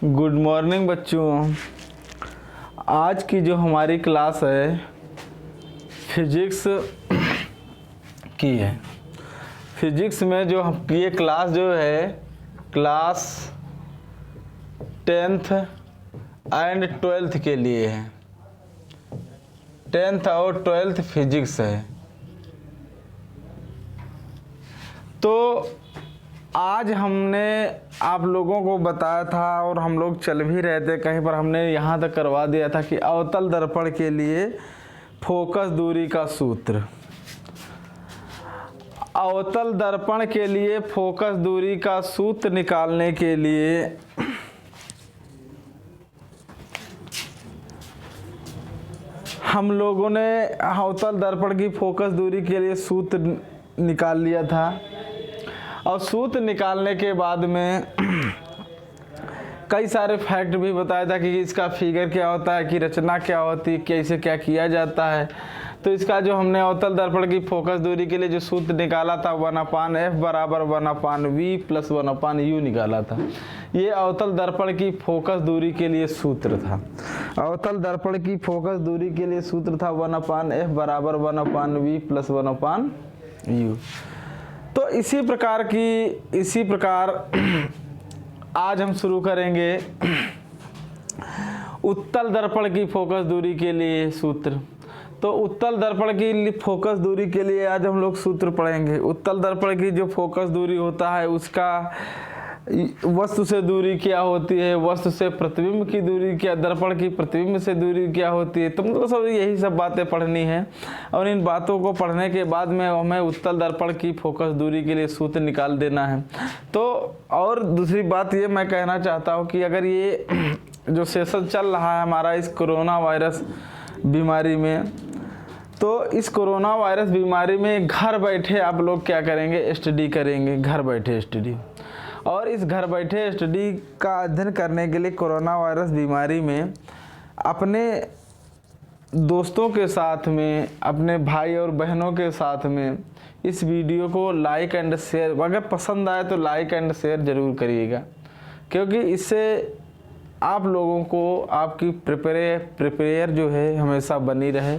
Good morning बच्चों। आज की जो हमारी क्लास है फिजिक्स की है। फिजिक्स में जो ये क्लास जो है क्लास 10th एंड 12th के लिए है। 10th और 12th फिजिक्स है। तो आज हमने आप लोगों को बताया था और हम लोग चल भी रहे थे कहीं पर, हमने यहाँ तक करवा दिया था कि अवतल दर्पण के लिए फोकस दूरी का सूत्र। अवतल दर्पण के लिए फोकस दूरी का सूत्र निकालने के लिए हम लोगों ने अवतल दर्पण की फोकस दूरी के लिए सूत्र निकाल लिया था। और सूत्र निकालने के बाद में कई सारे फैक्ट भी बताया था कि इसका फिगर क्या होता है, कि रचना क्या होती है, कैसे क्या किया जाता है। तो इसका जो हमने अवतल दर्पण की फोकस दूरी के लिए जो सूत्र निकाला था 1/f बराबर 1/v प्लस 1/u निकाला था। ये अवतल दर्पण की फोकस दूरी के लिए सूत्र था। अवतल दर्पण की फोकस दूरी के लिए सूत्र था 1/f बराबर 1/v प्लस 1/u। तो इसी प्रकार आज हम शुरू करेंगे उत्तल दर्पण की फोकस दूरी के लिए सूत्र। तो उत्तल दर्पण की फोकस दूरी के लिए आज हम लोग सूत्र पढ़ेंगे। उत्तल दर्पण की जो फोकस दूरी होता है उसका वस्तु से दूरी क्या होती है, वस्तु से प्रतिबिंब की दूरी क्या, दर्पण की प्रतिबिंब से दूरी क्या होती है। तो मतलब सब यही सब बातें पढ़नी है। और इन बातों को पढ़ने के बाद में हमें उत्तल दर्पण की फोकस दूरी के लिए सूत्र निकाल देना है। तो और दूसरी बात ये मैं कहना चाहता हूँ कि अगर ये जो सेशन चल रहा है हमारा इस कोरोना वायरस बीमारी में, तो इस कोरोना वायरस बीमारी में घर बैठे आप लोग क्या करेंगे, स्टडी करेंगे, घर बैठे स्टडी। और इस घर बैठे स्टडी का अध्ययन करने के लिए कोरोना वायरस बीमारी में अपने दोस्तों के साथ में, अपने भाई और बहनों के साथ में इस वीडियो को लाइक एंड शेयर, अगर पसंद आए तो लाइक एंड शेयर ज़रूर करिएगा, क्योंकि इससे आप लोगों को आपकी प्रिपेयर जो है हमेशा बनी रहे।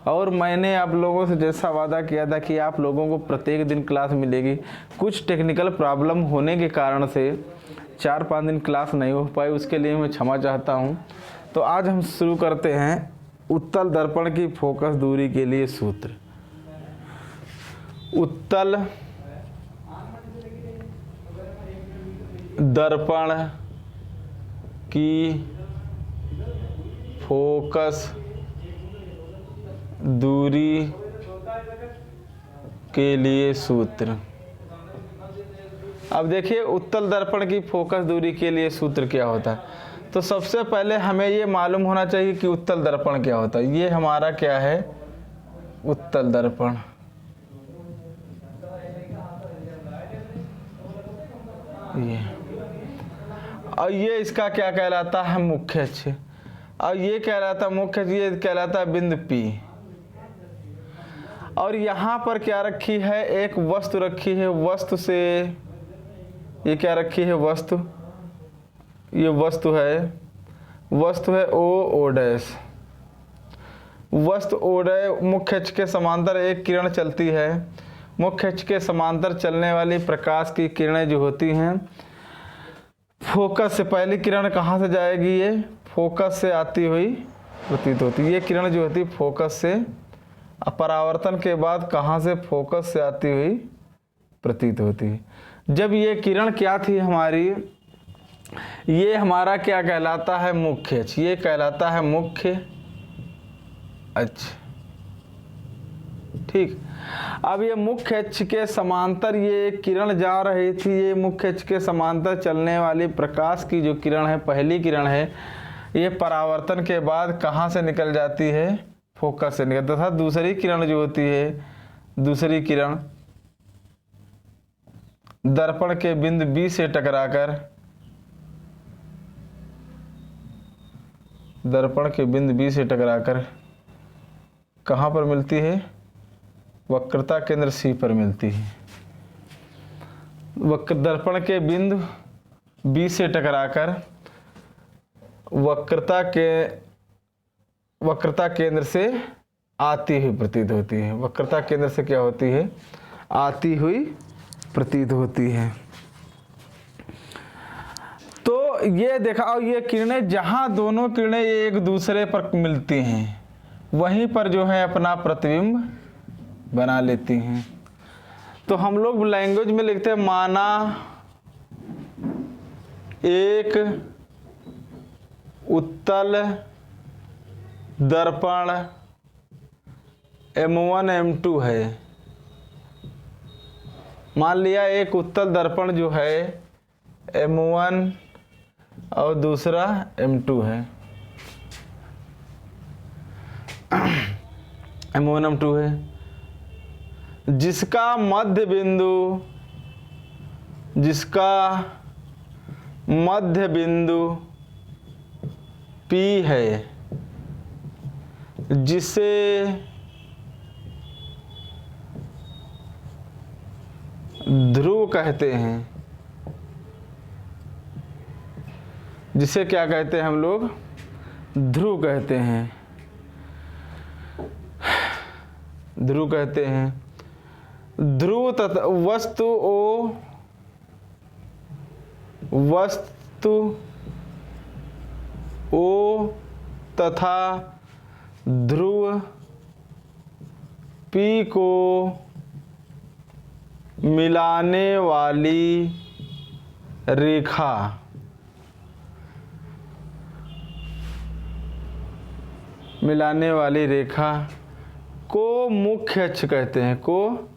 और मैंने आप लोगों से जैसा वादा किया था कि आप लोगों को प्रत्येक दिन क्लास मिलेगी, कुछ टेक्निकल प्रॉब्लम होने के कारण से 4-5 दिन क्लास नहीं हो पाई, उसके लिए मैं क्षमा चाहता हूं। तो आज हम शुरू करते हैं उत्तल दर्पण की फोकस दूरी के लिए सूत्र। उत्तल दर्पण की फोकस दूरी के लिए सूत्र। अब देखिए उत्तल दर्पण की फोकस दूरी के लिए सूत्र क्या होता है। तो सबसे पहले हमें ये मालूम होना चाहिए कि उत्तल दर्पण क्या होता है। ये हमारा क्या है, उत्तल दर्पण। ये और ये इसका क्या कहलाता है, मुख्य अक्ष। और ये कहलाता है मुख्य अक्ष, ये कहलाता है बिंदु P। और यहाँ पर क्या रखी है, एक वस्तु रखी है। वस्तु से ये क्या रखी है, वस्तु, ये वस्तु है O डैश। वस्तु O डैश मुख्य अक्ष के समांतर एक किरण चलती है। मुख्य अक्ष के समांतर चलने वाली प्रकाश की किरणें जो होती हैं, फोकस से पहली किरण कहाँ से जाएगी, ये फोकस से आती हुई प्रतीत होती है। ये किरण जो होती है फोकस से, परावर्तन के बाद कहाँ से, फोकस से आती हुई प्रतीत होती है। जब ये किरण क्या थी हमारी, ये हमारा क्या कहलाता है, मुख्य अक्ष। ये कहलाता है मुख्य अक्ष, ठीक। अब ये मुख्य अक्ष के समांतर ये किरण जा रही थी। ये मुख्य अक्ष के समांतर चलने वाली प्रकाश की जो किरण है, पहली किरण है, ये परावर्तन के बाद कहाँ से निकल जाती है, फोकस से निकलता था। दूसरी किरण जो होती है, दूसरी किरण दर्पण के बिंदु B से टकराकर, दर्पण के बिंदु B से टकराकर कहाँ पर मिलती है, वक्रता केंद्र C पर मिलती है। वक्र दर्पण के बिंदु B से टकराकर वक्रता केंद्र से आती हुई प्रतीत होती है। वक्रता केंद्र से क्या होती है? आती हुई प्रतीत होती है। तो ये देखा, और ये किरणें जहां दोनों किरणें एक दूसरे पर मिलती हैं वहीं पर जो है अपना प्रतिबिंब बना लेती हैं। तो हम लोग लैंग्वेज में लिखते हैं, माना एक उत्तल दर्पण M1 M2 है। मान लिया एक उत्तल दर्पण जो है M1 और दूसरा M2 है। M1 M2 है, जिसका मध्य बिंदु P है, जिसे ध्रुव कहते हैं। जिसे क्या कहते हैं हम लोग? ध्रुव कहते हैं। ध्रुव कहते हैं। ध्रुव तथा वस्तु O तथा ध्रुव P को मिलाने वाली रेखा को मुख्य अक्ष कहते हैं। को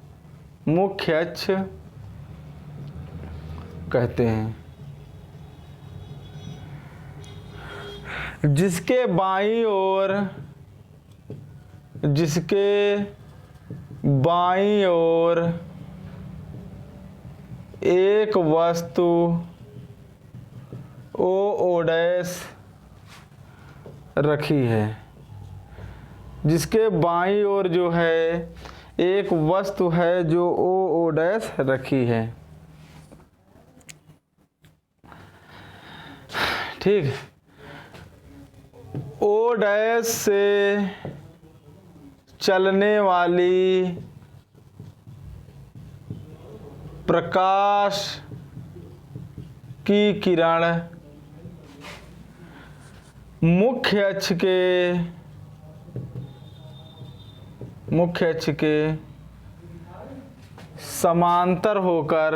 मुख्य अक्ष कहते हैं। जिसके बाईं ओर एक वस्तु O' रखी है। जिसके बाईं ओर जो है एक वस्तु है जो O' रखी है। ठीक। O' से चलने वाली प्रकाश की किरण मुख्य अक्ष के समांतर होकर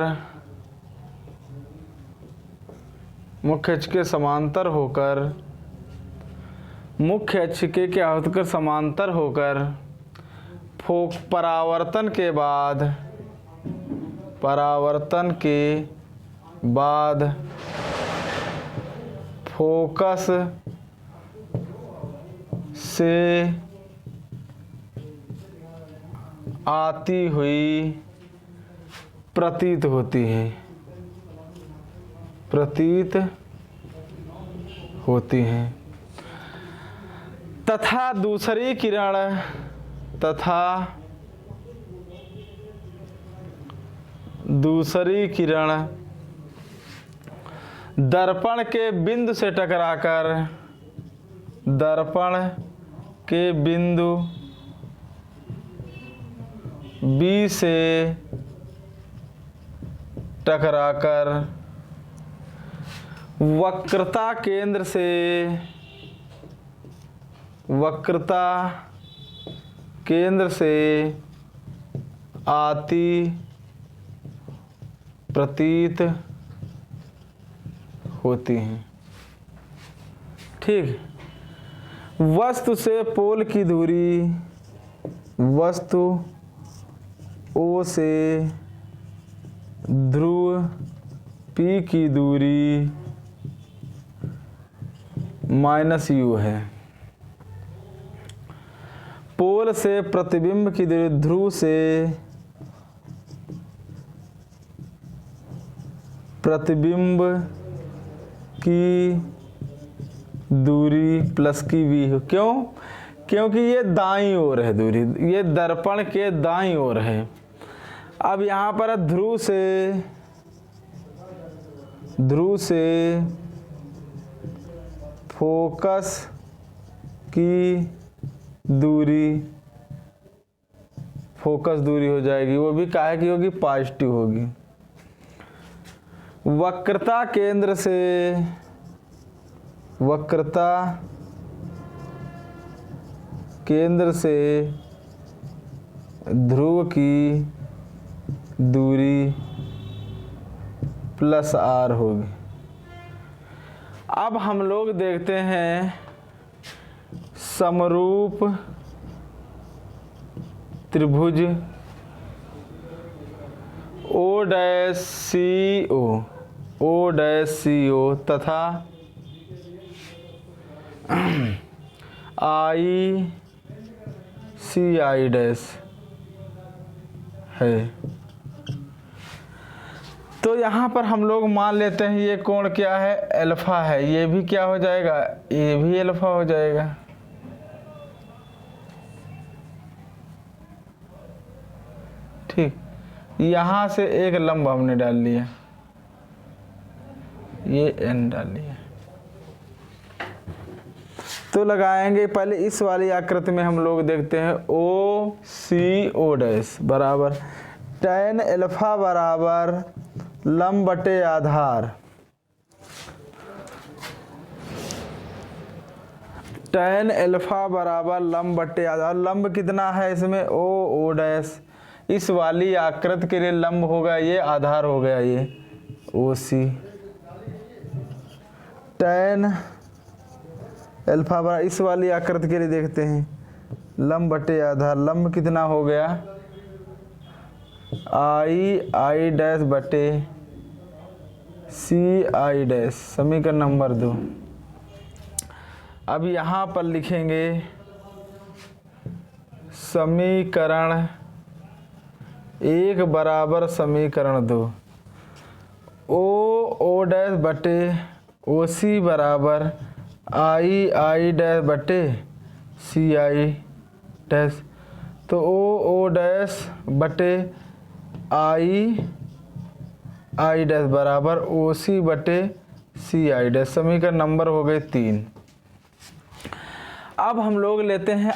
मुख्य अक्ष के क्या होकर समांतर होकर परावर्तन के बाद फोकस से आती हुई प्रतीत होती हैं। तथा दूसरी किरण दर्पण के बिंदु से टकराकर दर्पण के बिंदु B से टकराकर वक्रता केंद्र से आती प्रतीत होती हैं। ठीक। वस्तु से पोल की दूरी, वस्तु O से ध्रुव P की दूरी -u है। पोल से प्रतिबिंब की दूरी, ध्रुव से प्रतिबिंब की दूरी प्लस की v हो। क्यों? क्योंकि ये दाईं ओर है दूरी, ये दर्पण के दाईं ओर है। अब यहाँ पर ध्रुव फोकस की दूरी, फोकस दूरी हो जाएगी, वो भी काहे की होगी, पॉजिटिव होगी। वक्रता केंद्र से, वक्रता केंद्र से ध्रुव की दूरी प्लस आर होगी। अब हम लोग देखते हैं समरूप त्रिभुज ओ डैश सी ओ तथा आई सी आई डैश है। तो यहाँ पर हम लोग मान लेते हैं ये कोण क्या है, अल्फा है। ये भी क्या हो जाएगा, ये भी अल्फा हो जाएगा। ठीक, यहाँ से एक लंब हमने डाल लिया, ये एन डाल लिया। तो लगाएंगे पहले इस वाली आकृति में हम लोग देखते हैं ओ सी ओ डैश बराबर tan अल्फा बराबर लंब बटे आधार, tan अल्फा बराबर लंब बटे आधार। लंब कितना है इसमें, ओ डैश। इस वाली आकृति के लिए लंब होगा ये, आधार हो गया ये ओ सी। tan अल्फा बराबर, इस वाली आकृति के लिए देखते हैं लंब बटे आधार। लंब कितना हो गया, आई डैश बटे सी आई डैश, समीकरण नंबर 2। अब यहाँ पर लिखेंगे समीकरण 1 बराबर समीकरण 2, ओ डैश बटे ओ सी बराबर आई डैश बटे सी आई डैश। तो ओ डैश बटे आई डैश बराबर ओ सी बटे सी आई डैश, समीकरण नंबर हो गए 3। अब हम लोग लेते हैं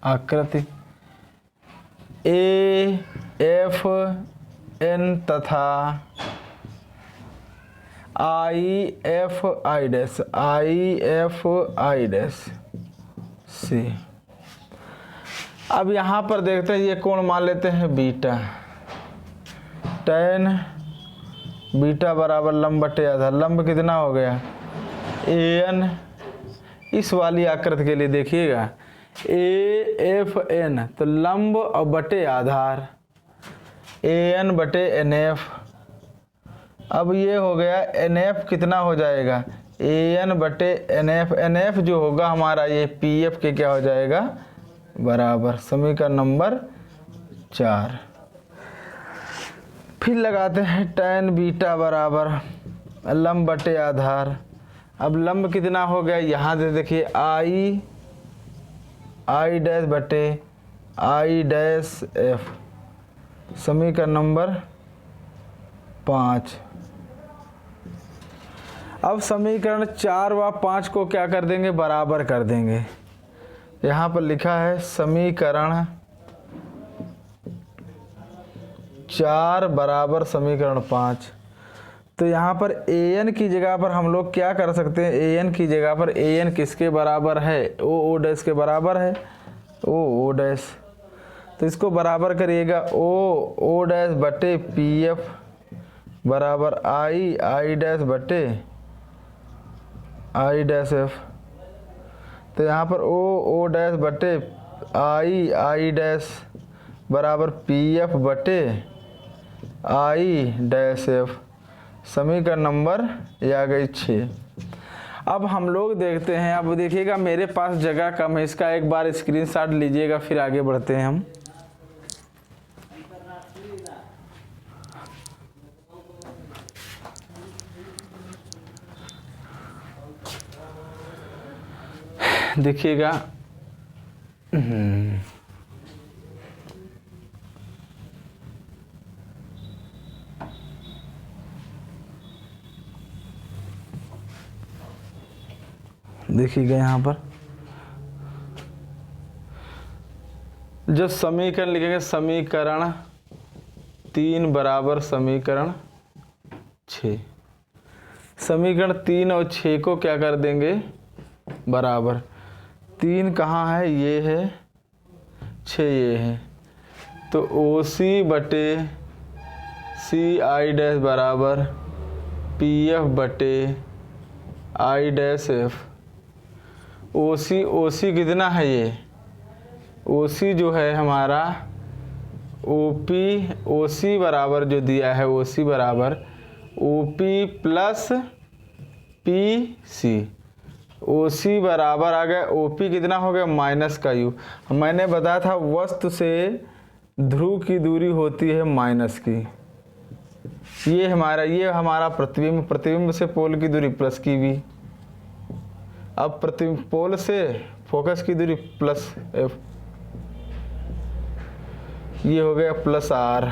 आकृति ए एफ एन तथा I F I dash C. अब यहाँ पर देखते हैं ये कोण मान लेते हैं बीटा, tan बीटा बराबर लंब बटे आधार। लंब कितना हो गया, an। इस वाली आकृति के लिए देखिएगा ए एफ एन, तो लंब और बटे आधार an बटे एन एफ। अब ये हो गया एन एफ कितना हो जाएगा, an बटे एन एफ। एन एफ जो होगा हमारा ये पी एफ के क्या हो जाएगा बराबर, समीकरण नंबर 4। फिर लगाते हैं tan बीटा बराबर लंब बटे आधार। अब लंब कितना हो गया, यहाँ से देखिए आई डैश बटे आई डैश एफ, समीकरण नंबर 5। अब समीकरण 4 व 5 को क्या कर देंगे, बराबर कर देंगे। यहाँ पर लिखा है समीकरण 4 बराबर समीकरण 5। तो यहाँ पर an की जगह पर हम लोग क्या कर सकते हैं, an की जगह पर an किसके बराबर है, ओ डैश के बराबर है, ओ डैश। तो इसको बराबर करिएगा ओ डैश बटे पी एफ बराबर आई डैश बटे आई डैश एफ। तो यहाँ पर ओ डैश बटे आई डैश बराबर पी एफ बटे आई डैश एफ, समीकरण नंबर ये आ गई 6। अब हम लोग देखते हैं, अब देखिएगा मेरे पास जगह कम है, इसका एक बार स्क्रीनशॉट लीजिएगा, फिर आगे बढ़ते हैं हम। देखिएगा देखिएगा यहाँ पर जब समीकरण लिखेंगे, समीकरण 3 बराबर समीकरण 6, समीकरण 3 और 6 को क्या कर देंगे बराबर। 3 कहाँ है, ये है, 6 ये है, तो OC बटे CI डैश बराबर PF बटे I डैश F। OC कितना है, ये OC जो है हमारा OC बराबर जो दिया है, OC बराबर OP प्लस PC। OC बराबर आ गया, OP कितना हो गया माइनस का U। मैंने बताया था वस्तु से ध्रुव की दूरी होती है माइनस की। ये हमारा प्रतिबिंब से पोल की दूरी प्लस की V। अब प्रतिबिंब पोल से फोकस की दूरी प्लस F, ये हो गया प्लस R।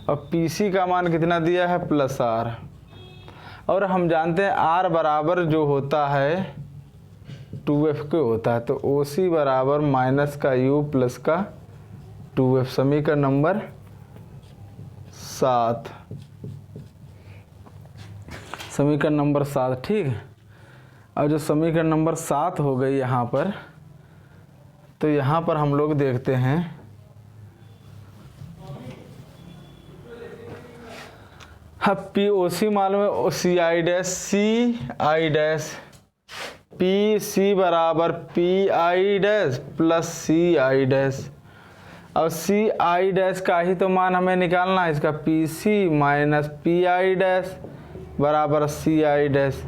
अब PC का मान कितना दिया है प्लस R, और हम जानते हैं R बराबर जो होता है 2F के होता है, तो OC बराबर माइनस का U प्लस का 2F। समीकरण नंबर 7, समीकरण नंबर 7, ठीक है। अब जो समीकरण नंबर 7 हो गई यहाँ पर, तो यहाँ पर हम लोग देखते हैं अब POC मालूम है, CI डैश PC बराबर PI dash plus CI dash. अब CI डैश का ही तो मान हमें निकालना है, इसका PC माइनस PI डैश बराबर CI डैश।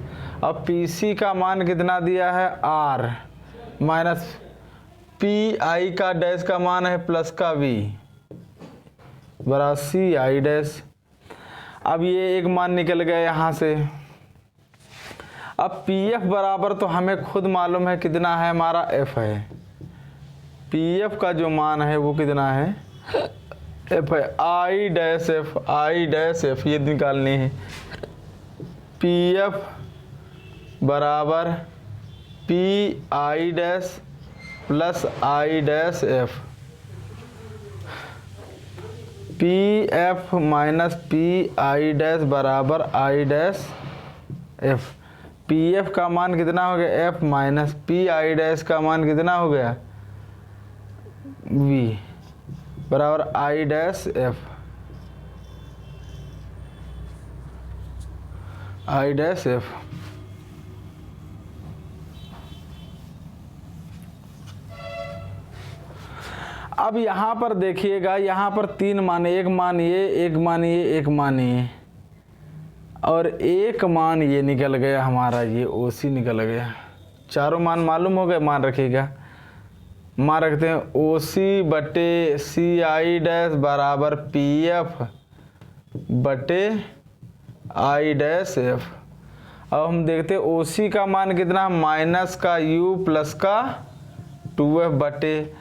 अब PC का मान कितना दिया है R, माइनस PI का डैश का मान है प्लस का V बराबर CI डैश। अब ये एक मान निकल गया यहाँ से। अब PF बराबर तो हमें खुद मालूम है कितना है, हमारा F है। PF का जो मान है वो कितना है, F है, I डैश F ये निकालनी है। PF बराबर PI dash plus I dash F। PF minus PI dash बराबर I डैश F। PF का मान कितना हो गया F, माइनस PI डैश का मान कितना हो गया V बराबर I dash F, I dash F। अब यहाँ पर देखिएगा, यहाँ पर 3 मान, एक मान ये, एक मान ये, एक मान ये, और एक मान ये निकल गया हमारा, ये OC निकल गया। चारों मान मालूम हो गए, मान रखिएगा। मान रखते हैं OC बटे CI डैश बराबर PF बटे I डैश F। अब हम देखते हैं OC का मान कितना, माइनस का U प्लस का 2F बटे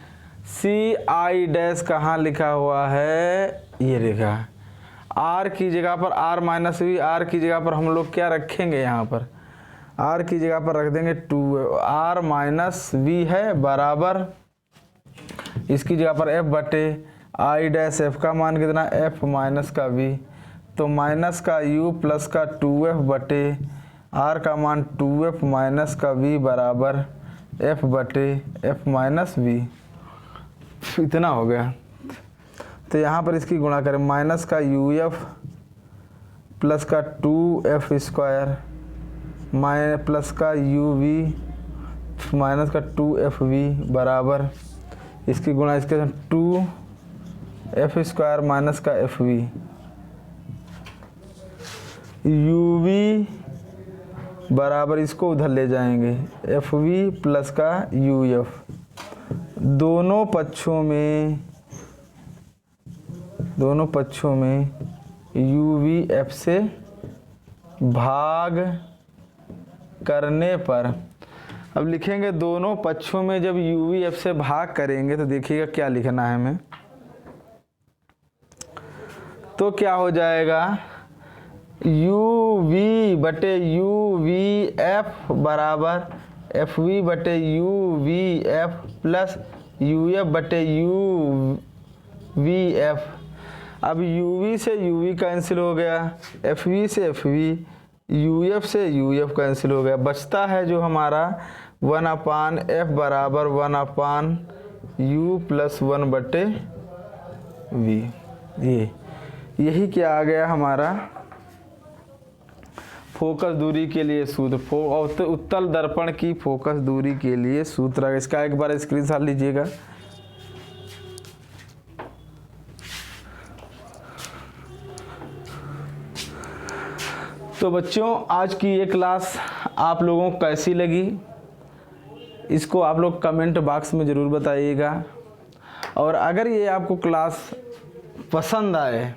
CI डैश कहाँ लिखा हुआ है, ये लिखा है। R की जगह पर R माइनस V, R की जगह पर हम लोग क्या रखेंगे, यहाँ पर R की जगह पर रख देंगे 2 R माइनस V है बराबर, इसकी जगह पर F बटे I डैश F का मान कितना F माइनस का V, तो माइनस का U प्लस का 2F बटे R का मान 2F माइनस का V बराबर F बटे F माइनस V। इतना हो गया। तो यहाँ पर इसकी गुणा करें, माइनस का UF प्लस का 2F स्क्वायर प्लस का UV माइनस का 2FV बराबर, इसकी गुणा इसके साथ 2F स्क्वायर माइनस का FV। UV बराबर इसको उधर ले जाएंगे, FV प्लस का UF। दोनों पक्षों में UV F से भाग करने पर, अब लिखेंगे दोनों पक्षों में जब UV F से भाग करेंगे तो देखिएगा क्या लिखना है हमें। तो क्या हो जाएगा, यू वी बटे यू वी एफ बराबर एफ वी बटे you V F plus U F बटे यू वी एफ। अब यू वी से यू वी कैंसिल हो गया, एफ वी से एफ वी, यू एफ से यू एफ कैंसिल हो गया, बचता है जो हमारा 1/f बराबर 1/u प्लस 1 बटे वी। यही क्या आ गया हमारा फोकस दूरी के लिए सूत्र, उत्तल दर्पण की फोकस दूरी के लिए सूत्र। इसका एक बार स्क्रीनशॉट लीजिएगा। तो बच्चों, आज की ये क्लास आप लोगों को कैसी लगी, इसको आप लोग कमेंट बॉक्स में ज़रूर बताइएगा। और अगर ये आपको क्लास पसंद आए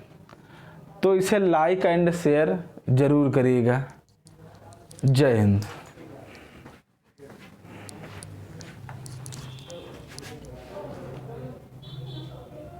तो इसे लाइक एंड शेयर ज़रूर करिएगा। जय हिंद।